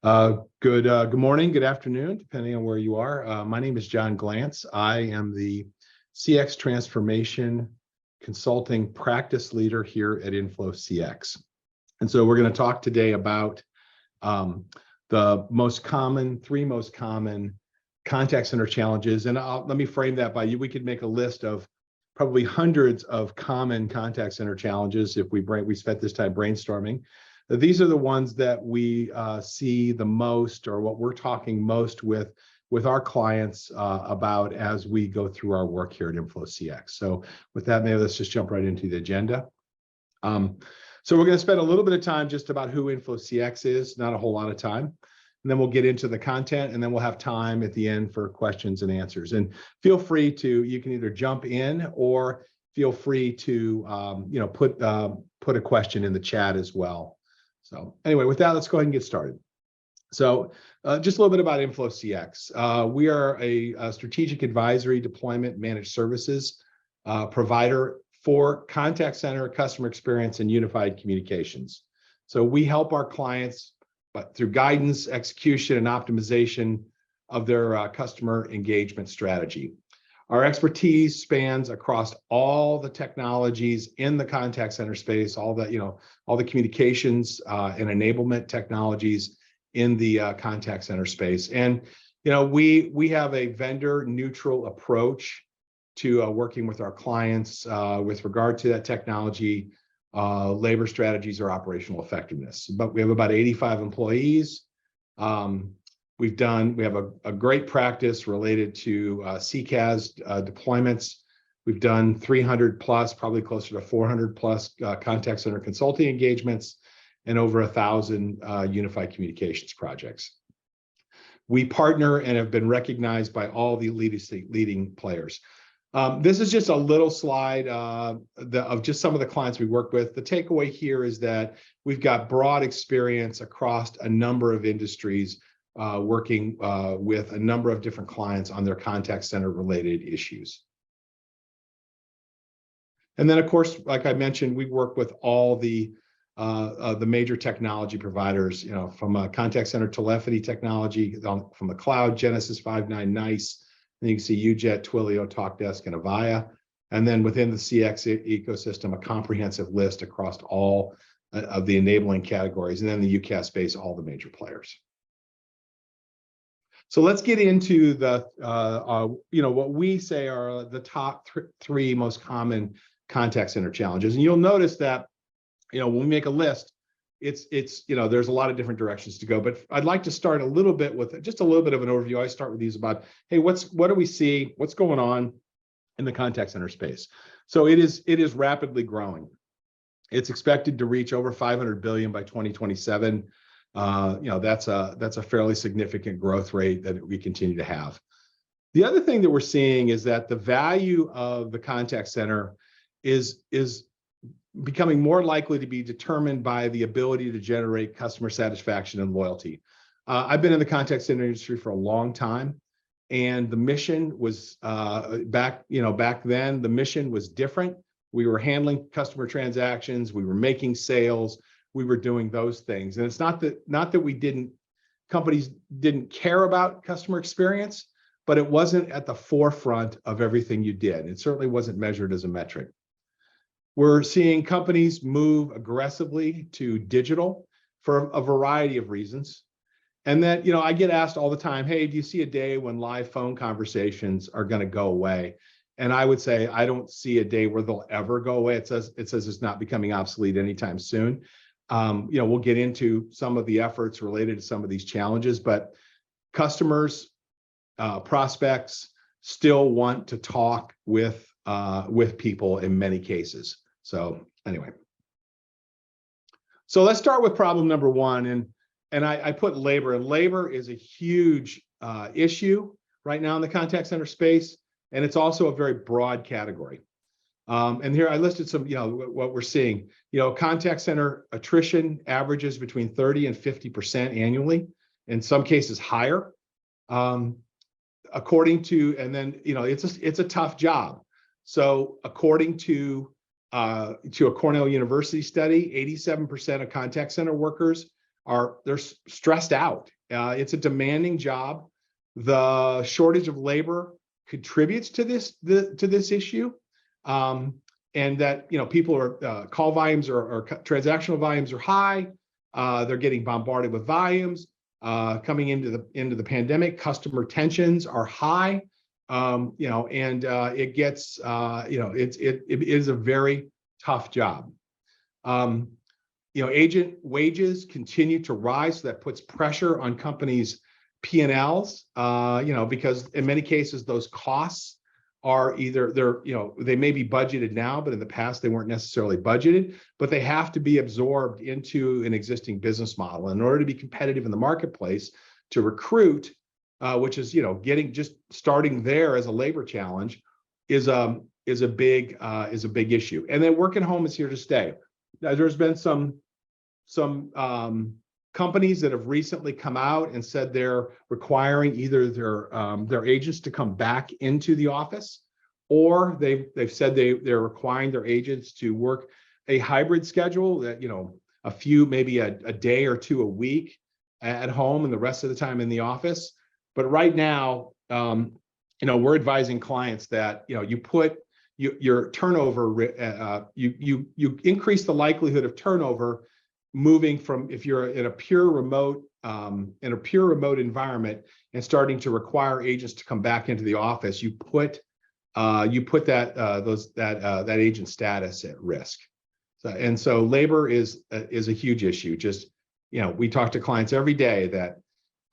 Good morning, good afternoon, depending on where you are. My name is John Glantz. I am the CX Transformation Consulting Practice Leader here at Inflow CX. And so we're going to talk today about the three most common contact center challenges. And let me frame that by you. We could make a list of probably hundreds of common contact center challenges if we spent this time brainstorming. These are the ones that we see the most, or what we're talking most with our clients about as we go through our work here at Inflow CX. So with that, maybe let's just jump right into the agenda. So we're going to spend a little bit of time just about who Inflow CX is, not a whole lot of time. And then we'll get into the content, and then we'll have time at the end for questions and answers. And feel free to, you can either jump in or feel free to, put a question in the chat as well. So anyway, with that, let's go ahead and get started. So just a little bit about Inflow CX. We are a strategic advisory deployment managed services provider for contact center, customer experience, and unified communications. So we help our clients through guidance, execution, and optimization of their customer engagement strategy. Our expertise spans across all the technologies in the contact center space, all the communications and enablement technologies in the contact center space. And we have a vendor neutral approach to working with our clients with regard to that technology, labor strategies, or operational effectiveness. But we have about 85 employees. We have a great practice related to CCaaS deployments. We've done 300 plus, probably closer to 400 plus contact center consulting engagements, and over 1,000 unified communications projects. We partner and have been recognized by all the leading players. This is just a little slide of just some of the clients we work with. The takeaway here is that we've got broad experience across a number of industries, working with a number of different clients on their contact center related issues. And then, of course, like I mentioned, we work with all the major technology providers, from a contact center telephony technology, from the cloud, Genesys, Five9, NICE, and you can see UJET, Twilio, Talkdesk, and Avaya. And then within the CX ecosystem, a comprehensive list across all of the enabling categories. And then the UCaaS space, all the major players. So let's get into the, what we say are the top three most common contact center challenges. And you'll notice that, when we make a list, it's there's a lot of different directions to go. But I'd like to start a little bit with just a little bit of an overview. I start with these about, hey, what do we see? What's going on in the contact center space? So it is rapidly growing. It's expected to reach over 500 billion by 2027. That's a fairly significant growth rate that we continue to have. The other thing that we're seeing is that the value of the contact center is becoming more likely to be determined by the ability to generate customer satisfaction and loyalty. I've been in the contact center industry for a long time, and the mission was back then, the mission was different. We were handling customer transactions, we were making sales, we were doing those things. And it's not that companies didn't care about customer experience, but it wasn't at the forefront of everything you did. It certainly wasn't measured as a metric. We're seeing companies move aggressively to digital for a variety of reasons. And that, I get asked all the time, hey, do you see a day when live phone conversations are going to go away? And I would say, I don't see a day where they'll ever go away. It says it's not becoming obsolete anytime soon. We'll get into some of the efforts related to some of these challenges, but customers, prospects still want to talk with people in many cases. So anyway, so let's start with problem number one, and I put labor. And labor is a huge issue right now in the contact center space, and it's also a very broad category. And here I listed some, what we're seeing. Contact center attrition averages between 30 and 50% annually, in some cases higher. According to, and then, it's a tough job. So according to a Cornell University study, 87% of contact center workers they're stressed out. It's a demanding job. The shortage of labor contributes to this issue, and that people are call volumes or transactional volumes are high. They're getting bombarded with volumes. Coming into the pandemic, customer tensions are high. And it gets it is a very tough job. Agent wages continue to rise, so that puts pressure on companies' P&Ls. Because in many cases those costs are either they may be budgeted now, but in the past they weren't necessarily budgeted, but they have to be absorbed into an existing business model in order to be competitive in the marketplace. To recruit, which is starting there as a labor challenge, is a big issue. And then work at home is here to stay. Now, there's been some companies that have recently come out and said they're requiring either their agents to come back into the office, or they've said they're requiring their agents to work a hybrid schedule, that maybe a day or two a week at home and the rest of the time in the office. But right now, we're advising clients that you put your turnover, you increase the likelihood of turnover moving from, if you're in a pure remote environment and starting to require agents to come back into the office, you put that agent status at risk. So labor is a huge issue. Just we talk to clients every day that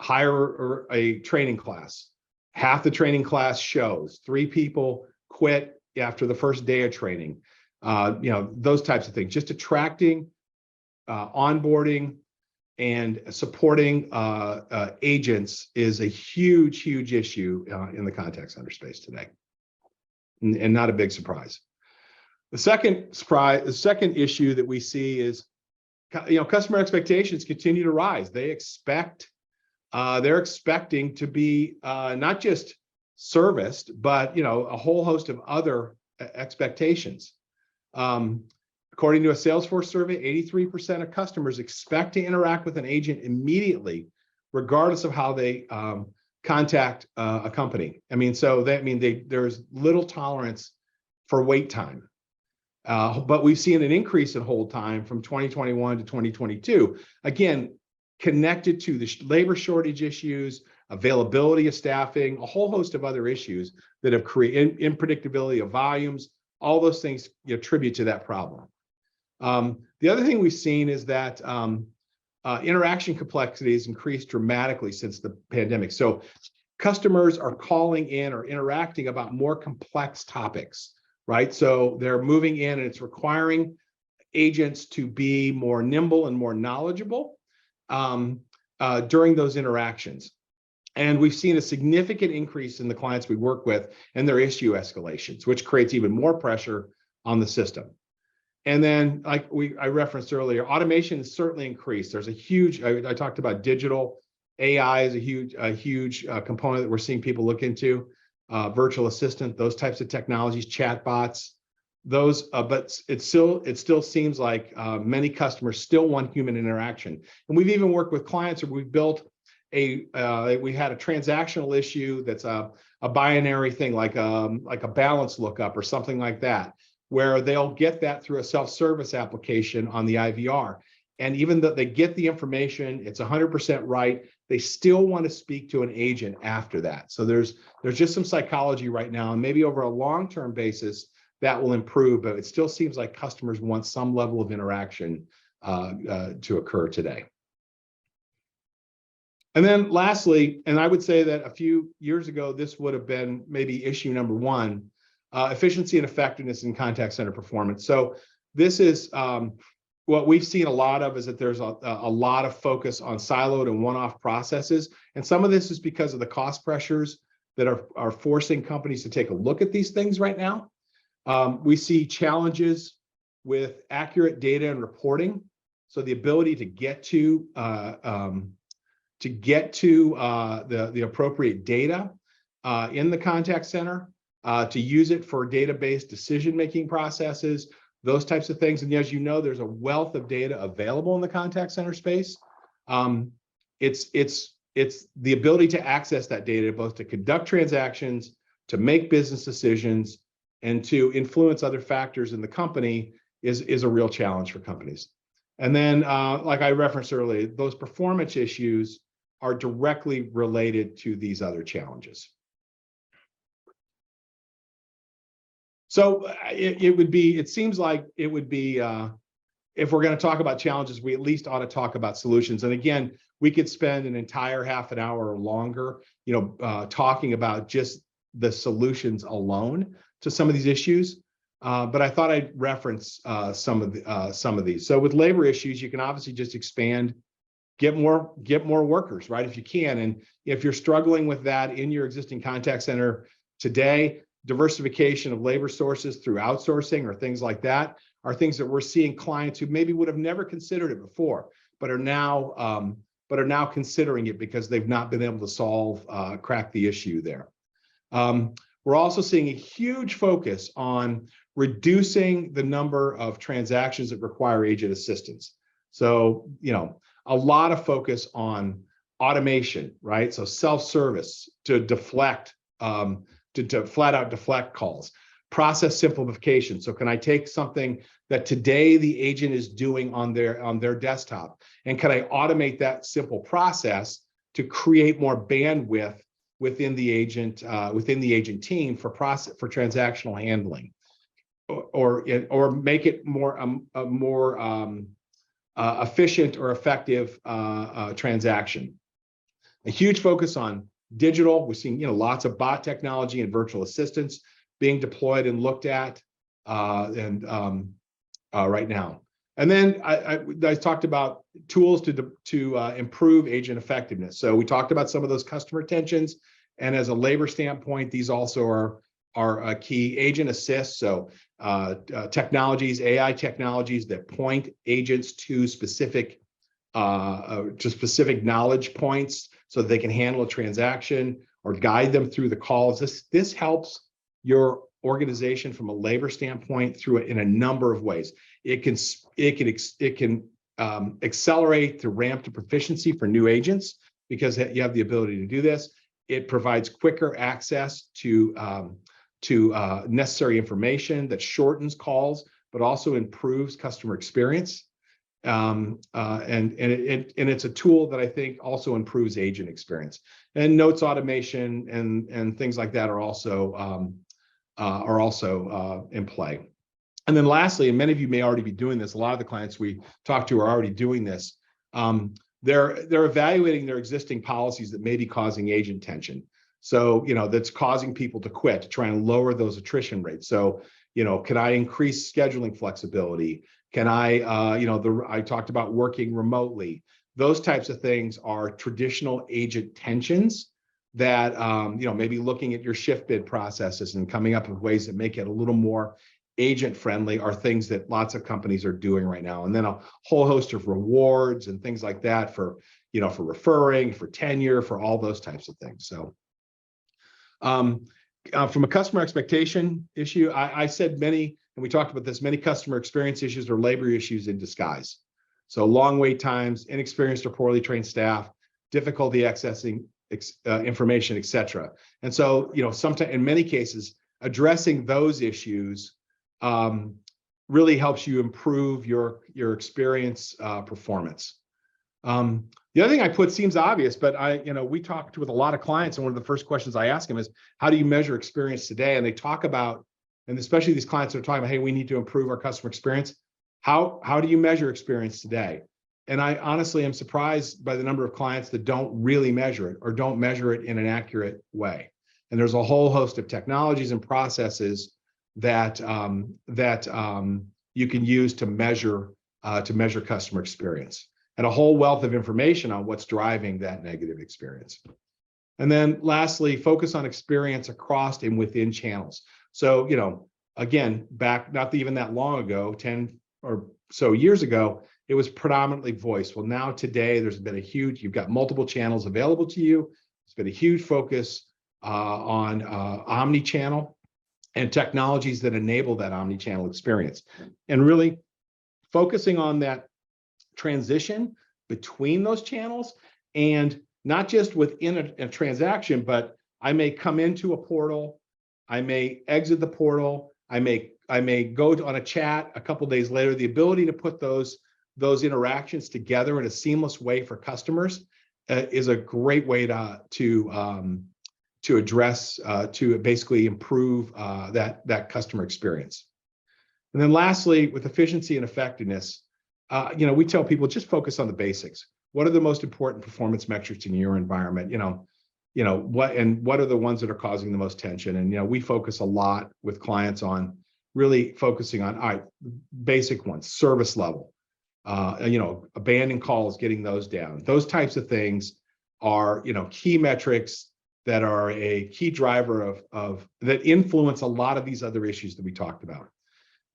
hire a training class. Half the training class shows. 3 people quit after the first day of training. Those types of things. Just attracting, onboarding, and supporting agents is a huge issue in the contact center space today, and not a big surprise. The second issue that we see is, customer expectations continue to rise. They're expecting to be not just serviced, but a whole host of other expectations. According to a Salesforce survey, 83% of customers expect to interact with an agent immediately, regardless of how they contact a company. So there's little tolerance for wait time. But we've seen an increase in hold time from 2021 to 2022. Again, connected to the labor shortage issues, availability of staffing, a whole host of other issues that have created unpredictability of volumes. All those things attribute to that problem. The other thing we've seen is that interaction complexity has increased dramatically since the pandemic. So customers are calling in or interacting about more complex topics, right? So they're moving in and it's requiring agents to be more nimble and more knowledgeable during those interactions. And we've seen a significant increase in the clients we work with and their issue escalations, which creates even more pressure on the system. And then, like I referenced earlier, automation has certainly increased. There's a huge, I talked about digital AI is a huge component that we're seeing people look into, virtual assistant, those types of technologies, chatbots, those, but it still seems like many customers still want human interaction. And we've even worked with clients where we've built we had a transactional issue that's a binary thing, like a balance lookup or something like that, where they'll get that through a self-service application on the IVR. And even though they get the information, it's 100% right, they still want to speak to an agent after that. So there's just some psychology right now, and maybe over a long-term basis that will improve, but it still seems like customers want some level of interaction to occur today. And then lastly, and I would say that a few years ago, this would have been maybe issue number 1, efficiency and effectiveness in contact center performance. So this is what we've seen a lot of, is that there's a lot of focus on siloed and one-off processes. And some of this is because of the cost pressures that are forcing companies to take a look at these things right now. We see challenges with accurate data and reporting. So the ability to get to the appropriate data in the contact center, to use it for database decision-making processes, those types of things. And as you know, there's a wealth of data available in the contact center space. It's the ability to access that data, both to conduct transactions, to make business decisions, and to influence other factors in the company is a real challenge for companies. And then, like I referenced earlier, those performance issues are directly related to these other challenges. So it seems like it would be, if we're going to talk about challenges, we at least ought to talk about solutions. And again, we could spend an entire half an hour or longer, talking about just the solutions alone to some of these issues. But I thought I'd reference some of these. So with labor issues, you can obviously just expand, get more workers, right? If you can, and if you're struggling with that in your existing contact center today, diversification of labor sources through outsourcing or things like that are things that we're seeing clients who maybe would have never considered it before, but are now considering it because they've not been able to crack the issue there. We're also seeing a huge focus on reducing the number of transactions that require agent assistance. So, a lot of focus on automation, right? So self-service to deflect, to flat out deflect calls, process simplification. So can I take something that today the agent is doing on their desktop, and can I automate that simple process to create more bandwidth within the agent team for transactional handling, or make it more efficient or effective transaction. A huge focus on digital. We're seeing lots of bot technology and virtual assistants being deployed and looked at right now. And then I talked about tools to improve agent effectiveness. So we talked about some of those customer tensions, and as a labor standpoint, these also are a key. Agent assist, so technologies, AI technologies that point agents to specific knowledge points so that they can handle a transaction or guide them through the calls. This helps your organization from a labor standpoint through it in a number of ways. It can accelerate the ramp to proficiency for new agents because you have the ability to do this. It provides quicker access to necessary information that shortens calls, but also improves customer experience. And it's a tool that I think also improves agent experience. And notes automation and things like that are also in play. And then lastly, and many of you may already be doing this, a lot of the clients we talk to are already doing this. They're evaluating their existing policies that may be causing agent tension. So, that's causing people to quit, to try and lower those attrition rates. So, can I increase scheduling flexibility? Can I, I talked about working remotely. Those types of things are traditional agent tensions that, maybe looking at your shift bid processes and coming up with ways that make it a little more agent friendly are things that lots of companies are doing right now. And then a whole host of rewards and things like that for referring, for tenure, for all those types of things. So from a customer expectation issue, I said many, and we talked about this, many customer experience issues are labor issues in disguise. So long wait times, inexperienced or poorly trained staff, difficulty accessing information, et cetera. And so, sometimes in many cases, addressing those issues really helps you improve your experience performance. The other thing I put seems obvious, but we talked with a lot of clients, and one of the first questions I ask them is, how do you measure experience today? And they talk about, and especially these clients are talking about, hey, we need to improve our customer experience. How do you measure experience today? And I honestly am surprised by the number of clients that don't really measure it or don't measure it in an accurate way. And there's a whole host of technologies and processes that you can use to measure customer experience, and a whole wealth of information on what's driving that negative experience. And then lastly, focus on experience across and within channels. So, again, back not even that long ago, 10 or so years ago, it was predominantly voice. Well, now today, you've got multiple channels available to you. There's been a huge focus on omni-channel and technologies that enable that omni-channel experience. And really focusing on that transition between those channels, and not just within a transaction, but I may come into a portal, I may exit the portal, I may go on a chat a couple days later. The ability to put those interactions together in a seamless way for customers is a great way to address, to basically improve that customer experience. And then lastly, with efficiency and effectiveness, we tell people just focus on the basics. What are the most important performance metrics in your environment? What are the ones that are causing the most tension? And we focus a lot with clients on really focusing on, all right, basic ones, service level, abandoned calls, getting those down. Those types of things are, key metrics that are a key driver of that influence a lot of these other issues that we talked about.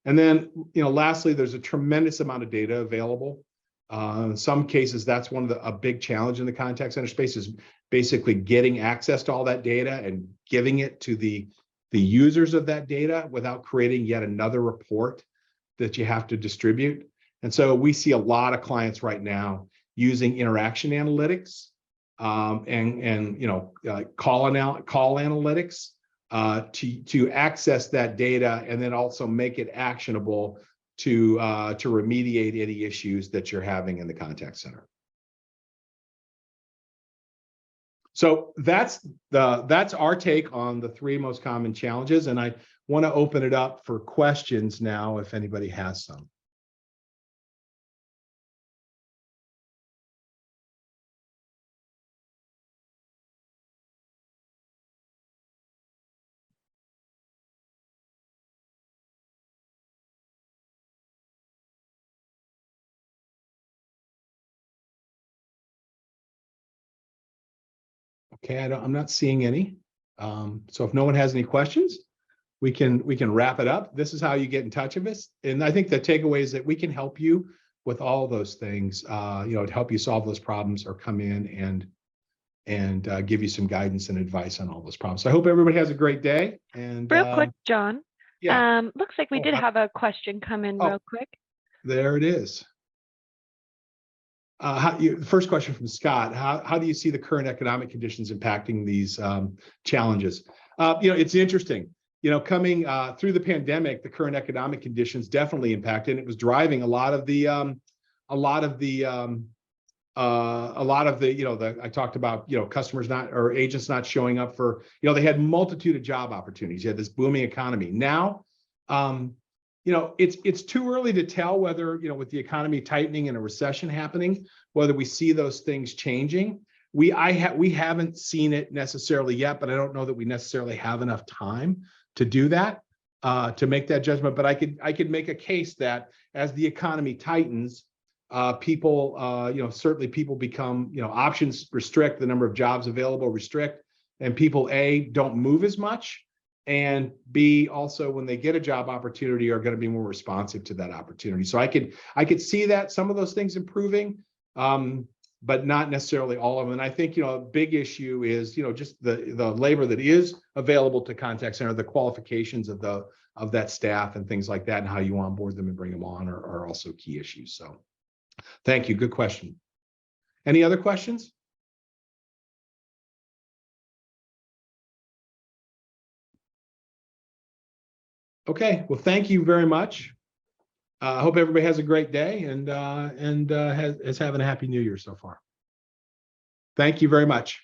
And then, lastly, there's a tremendous amount of data available. In some cases, that's a big challenge in the contact center space, is basically getting access to all that data and giving it to the users of that data without creating yet another report that you have to distribute. And so we see a lot of clients right now using interaction analytics and call analytics to access that data, and then also make it actionable to remediate any issues that you're having in the contact center. So that's our take on the 3 most common challenges, and I want to open it up for questions now if anybody has some. Okay, I'm not seeing any. So if no one has any questions, we can wrap it up. This is how you get in touch with us. And I think the takeaway is that we can help you with all those things, to help you solve those problems or come in and give you some guidance and advice on all those problems. So I hope everybody has a great day. And real quick, John. Yeah. Looks like we did have a question come in real quick. There it is. First question from Scott: How do you see the current economic conditions impacting these challenges? It's interesting. Coming through the pandemic, the current economic conditions definitely impacted, and it was driving a lot of the I talked about, customers or agents not showing up for, they had multitude of job opportunities. You had this booming economy. Now, it's too early to tell whether, with the economy tightening and a recession happening, whether we see those things changing. We haven't seen it necessarily yet, but I don't know that we necessarily have enough time to do that, to make that judgment. But I could make a case that as the economy tightens, certainly people become, options restrict, the number of jobs available restrict, and people, A, don't move as much, and B, also when they get a job opportunity, are going to be more responsive to that opportunity. So I could see that some of those things improving, but not necessarily all of them. And I think, a big issue is, just the labor that is available to contact center, the qualifications of that staff and things like that, and how you onboard them and bring them on are also key issues. So thank you. Good question. Any other questions? Okay, well, thank you very much. I hope everybody has a great day and is having a happy new year so far. Thank you very much.